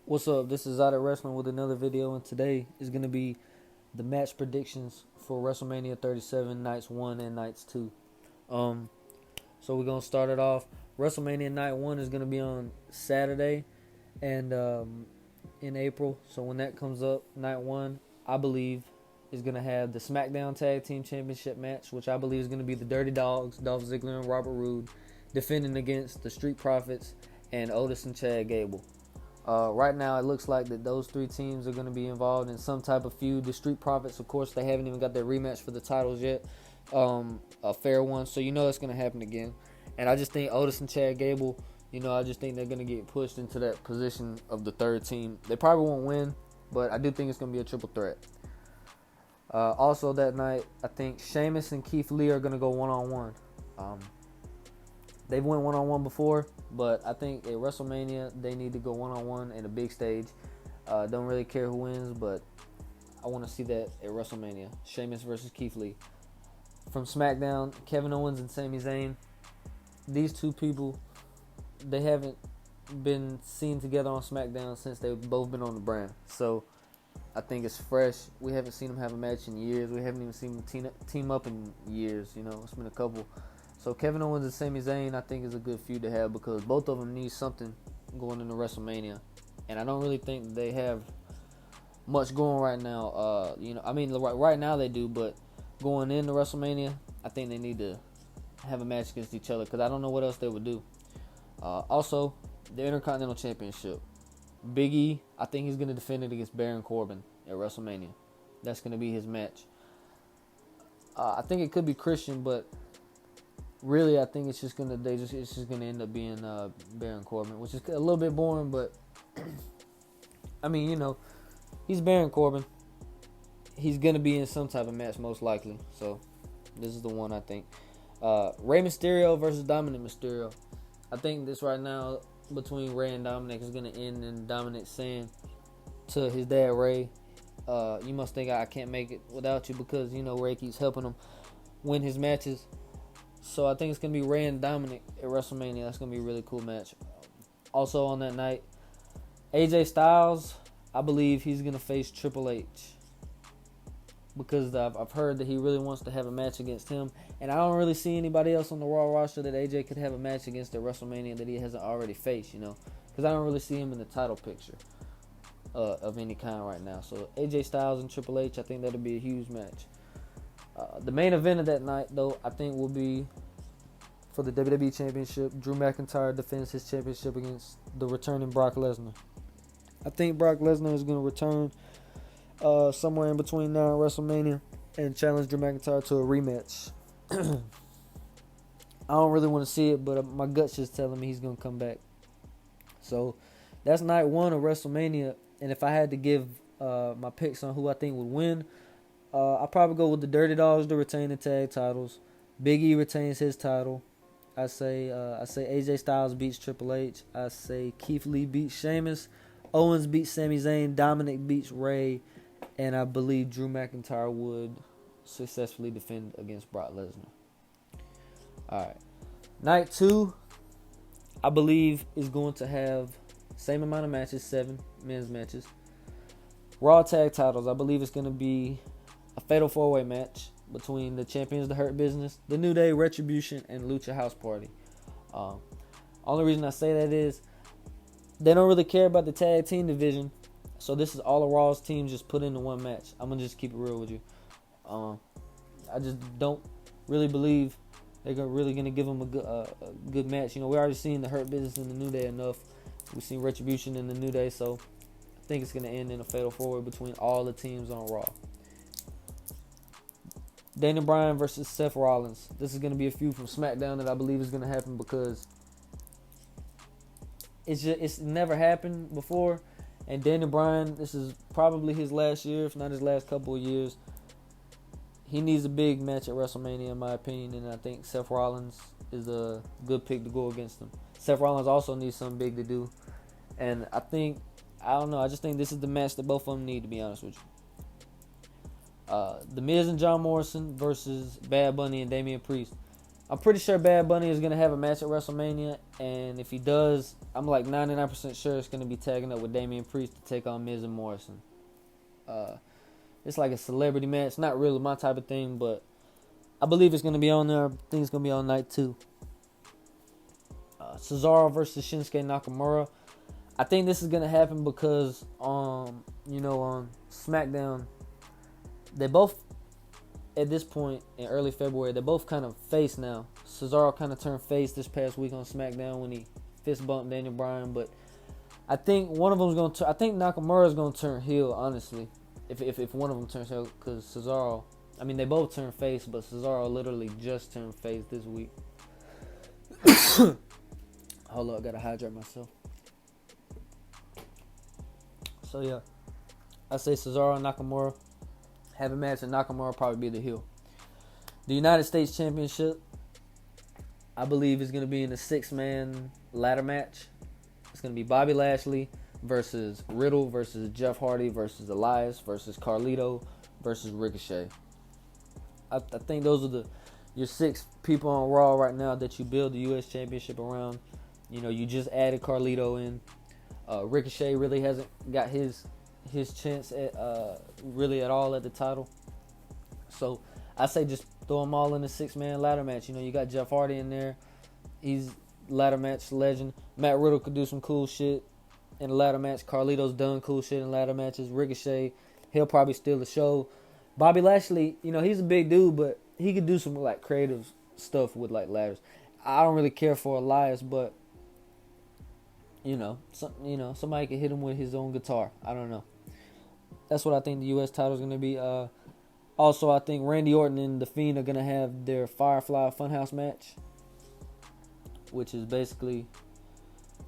What's up? This is Out at Wrestling with another video, and today is going to be the match predictions for WrestleMania 37 nights 1 and nights 2. Um, so we're going to start it off. WrestleMania night 1 is going to be on Saturday and in April. So when that comes up, night 1, I believe is going to have the SmackDown Tag Team Championship match, which I believe is going to be the Dirty Dogs, Dolph Ziggler and Robert Roode, defending against the Street Profits and Otis and Chad Gable. Right now, it looks like that those three teams are going to be involved in some type of feud. The Street Profits, of course, they haven't even got their rematch for the titles yet, a fair one. So you know it's going to happen again. And I just think Otis and Chad Gable, I just think they're going to get pushed into that position of the third team. They probably won't win, but I do think it's going to be a triple threat. Also that night, I think Sheamus and Keith Lee are going to go one-on-one. They've went one-on-one before, but I think at WrestleMania, they need to go one-on-one in a big stage. Don't really care who wins, but I want to see that at WrestleMania. Sheamus versus Keith Lee. From SmackDown, Kevin Owens and Sami Zayn. These two people, they haven't been seen together on SmackDown since they've both been on the brand. So I think it's fresh. We haven't seen them have a match in years. We haven't even seen them team up in years. It's been a couple. So Kevin Owens and Sami Zayn, I think, is a good feud to have because both of them need something going into WrestleMania, and I don't really think they have much going right now. Right now they do, but going into WrestleMania, I think they need to have a match against each other because I don't know what else they would do. Also, the Intercontinental Championship, Big E, I think he's going to defend it against Baron Corbin at WrestleMania. That's going to be his match. I think it could be Christian, but really, I think it's just gonna end up being Baron Corbin, which is a little bit boring, but he's Baron Corbin. He's gonna be in some type of match most likely. So this is the one I think. Rey Mysterio versus Dominic Mysterio. I think this right now between Rey and Dominic is gonna end in Dominic saying to his dad Rey, "You must think I can't make it without you because Rey keeps helping him win his matches." So I think it's going to be Rey and Dominic at WrestleMania. That's going to be a really cool match. Also on that night, AJ Styles, I believe he's going to face Triple H. Because I've heard that he really wants to have a match against him. And I don't really see anybody else on the Raw roster that AJ could have a match against at WrestleMania that he hasn't already faced, Because I don't really see him in the title picture of any kind right now. So AJ Styles and Triple H, I think that'll be a huge match. The main event of that night, though, I think will be for the WWE Championship. Drew McIntyre defends his championship against the returning Brock Lesnar. I think Brock Lesnar is going to return somewhere in between now and WrestleMania and challenge Drew McIntyre to a rematch. I don't really want to see it, but my gut's just telling me he's going to come back. So that's night 1 of WrestleMania, and if I had to give my picks on who I think would win, I'll probably go with the Dirty Dogs to retain the tag titles. Big E retains his title. I say AJ Styles beats Triple H. I say Keith Lee beats Sheamus. Owens beats Sami Zayn. Dominic beats Rey. And I believe Drew McIntyre would successfully defend against Brock Lesnar. Alright. Night 2, I believe, is going to have same amount of matches, 7 men's matches. Raw tag titles, I believe it's going to be a fatal 4-way match between the champions of the Hurt Business, the New Day, Retribution, and Lucha House Party. Only reason I say that is they don't really care about the tag team division, so this is all of Raw's teams just put into one match. I'm going to just keep it real with you. I just don't really believe they're really going to give them a good match. We already seen the Hurt Business and the New Day enough. We've seen Retribution and the New Day, so I think it's going to end in a fatal 4-way between all the teams on Raw. Daniel Bryan versus Seth Rollins. This is going to be a feud from SmackDown that I believe is going to happen because it's never happened before. And Daniel Bryan, this is probably his last year, if not his last couple of years. He needs a big match at WrestleMania, in my opinion, and I think Seth Rollins is a good pick to go against him. Seth Rollins also needs something big to do. And I just think this is the match that both of them need, to be honest with you. The Miz and John Morrison versus Bad Bunny and Damian Priest. I'm pretty sure Bad Bunny is gonna have a match at WrestleMania, and if he does, I'm like 99% sure it's gonna be tagging up with Damian Priest to take on Miz and Morrison. It's like a celebrity match, not really my type of thing, but I believe it's gonna be on there. I think it's gonna be on night 2. Cesaro versus Shinsuke Nakamura. I think this is gonna happen because on SmackDown, they both at this point in early February, they're both kind of face now. Cesaro kind of turned face this past week on SmackDown when he fist bumped Daniel Bryan, but I think one of them's gonna. I think Nakamura is gonna turn heel. Honestly, if one of them turns heel, because Cesaro, I mean they both turn face, but Cesaro literally just turned face this week. Hold up, I gotta hydrate myself. So yeah, I say Cesaro and Nakamura have a match, and Nakamura will probably be the heel. The United States Championship, I believe, is going to be in a 6-man ladder match. It's going to be Bobby Lashley versus Riddle versus Jeff Hardy versus Elias versus Carlito versus Ricochet. I think those are your 6 people on Raw right now that you build the U.S. Championship around. You just added Carlito in. Ricochet really hasn't got his chance at really at all at the title. So I say just throw them all in a 6-man ladder match. You got Jeff Hardy in there. He's ladder match legend. Matt Riddle could do some cool shit in a ladder match. Carlito's done cool shit in ladder matches. Ricochet, he'll probably steal the show. Bobby Lashley, he's a big dude, but he could do some like creative stuff with like ladders. I don't really care for Elias, but somebody could hit him with his own guitar. I don't know. That's what I think the U.S. title is going to be. Also, I think Randy Orton and The Fiend are going to have their Firefly Funhouse match, which is basically,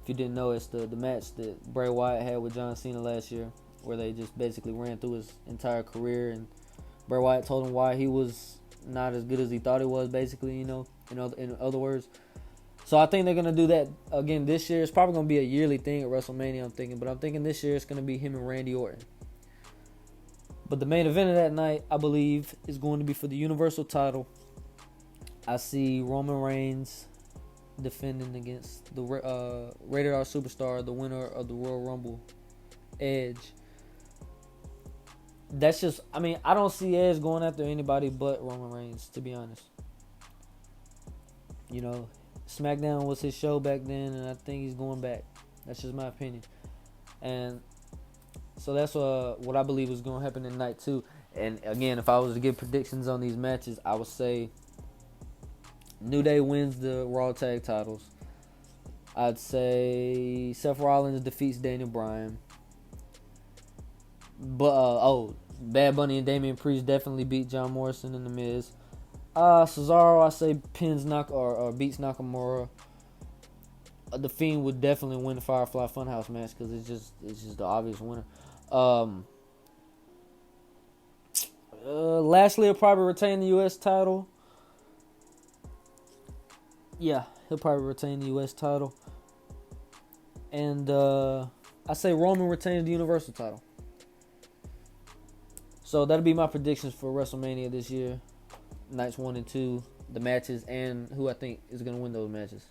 if you didn't know, it's the match that Bray Wyatt had with John Cena last year, where they just basically ran through his entire career, and Bray Wyatt told him why he was not as good as he thought he was, basically, in other words. So I think they're going to do that again this year. It's probably going to be a yearly thing at WrestleMania, I'm thinking this year it's going to be him and Randy Orton. But the main event of that night, I believe, is going to be for the Universal title. I see Roman Reigns defending against the Rated R Superstar, the winner of the Royal Rumble, Edge. That's just, I don't see Edge going after anybody but Roman Reigns, to be honest. SmackDown was his show back then, and I think he's going back. That's just my opinion. And so that's what I believe is going to happen in night 2. And again, if I was to give predictions on these matches, I would say New Day wins the Raw Tag titles. I'd say Seth Rollins defeats Daniel Bryan. But Bad Bunny and Damian Priest definitely beat John Morrison and The Miz. Cesaro, I say pins or beats Nakamura. The Fiend would definitely win the Firefly Funhouse match because it's just the obvious winner. Lashley will probably retain the U.S. title. Yeah, he'll probably retain the U.S. title. And I say Roman retains the Universal title. So that'll be my predictions for WrestleMania this year. Nights 1 and 2, the matches, and who I think is going to win those matches.